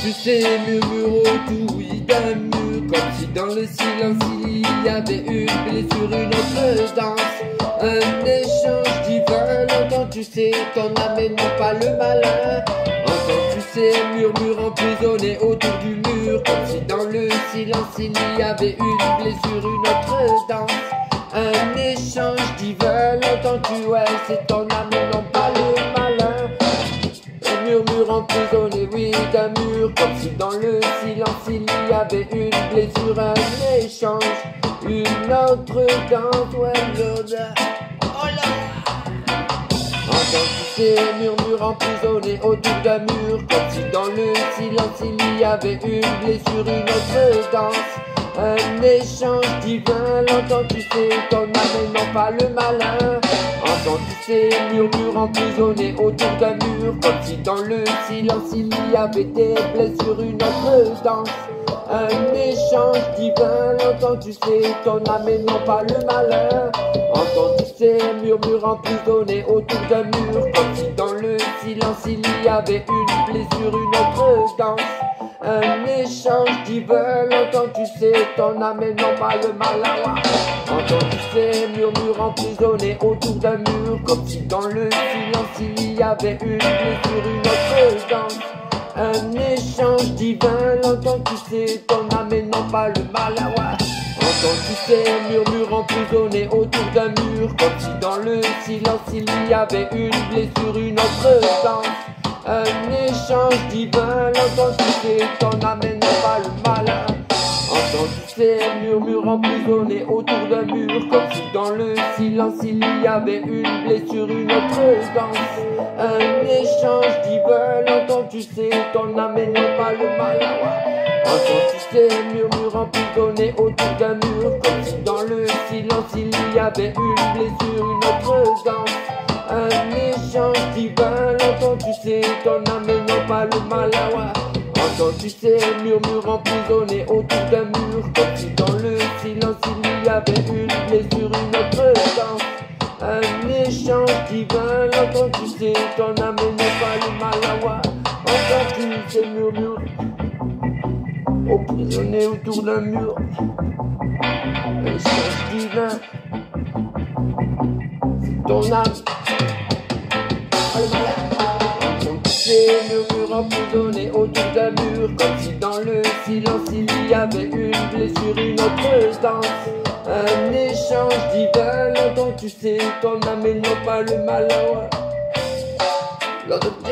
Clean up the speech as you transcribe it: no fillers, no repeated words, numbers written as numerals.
Tu sais, murmure autour d'un mur, comme si dans le silence il y avait une blessure, une autre danse, un échange divin. Longtemps tu sais ton âme et non pas le malin. Entends tu sais, murmure emprisonné autour du mur, comme si dans le silence il y avait une blessure, une autre danse, un échange divin. Longtemps tu ouais, c'est ton âme et non pas le malin. Murmure emprisonné, oui, d'un mur, comme si dans le silence il y avait une blessure, un échange, une autre danse, ouais, l'odeur. Oh là! Entends tu sais, murmure emprisonné autour d'un mur, comme si dans le silence il y avait une blessure, une autre danse, un échange divin. L'entends tu sais, ton âme et non pas le malin. Entends tu sais, murmure emprisonné autour d'un mur, comme si dans le silence il y avait des blessures, une autre danse, un échange divin. L'entends tu sais, ton âme et non pas le malin. Entends tu sais, murmure emprisonné autour d'un mur, comme si dans le silence il y avait une blessure, une autre danse, un échange divin. Longtemps tu sais, ton âme et non pas le malin. Entends tu sais, murmure emprisonné autour d'un mur, comme si dans le silence il y avait une blessure, une autre danse, un échange divin. Longtemps tu sais, ton âme et non pas le malin. Entends tu sais, murmure emprisonné autour d'un mur, comme si dans le silence il y avait une blessure, une autre danse, un échange divin. L'entends tu sais, ton âme et non pas le malin. Entends tu sais, murmure emprisonné autour d'un mur, comme si dans le silence il y avait une blessure, une autre danse, un échange divin. L'entends tu sais, ton âme et non pas le malin. Entends tu sais, murmure emprisonné autour d'un mur, comme si dans le silence il y avait une blessure, une autre danse, un échange divin. Longtemps tu sais, ton âme et non pas le malin. Entends tu sais, murmure emprisonné autour d'un mur, comme si dans le silence il y avait une blessure, une autre danse, un échange divin. Longtemps tu sais, ton âme et non pas le malin. Entends tu sais, murmure emprisonné autour d'un mur, un échange divin, ton âme. Entends tu sais, murmure emprisonné autour d'un mur, comme si dans le silence il y avait une blessure, une autre danse, un échange divin. Longtemps tu sais, ton âme et non pas le malin. L'ordre de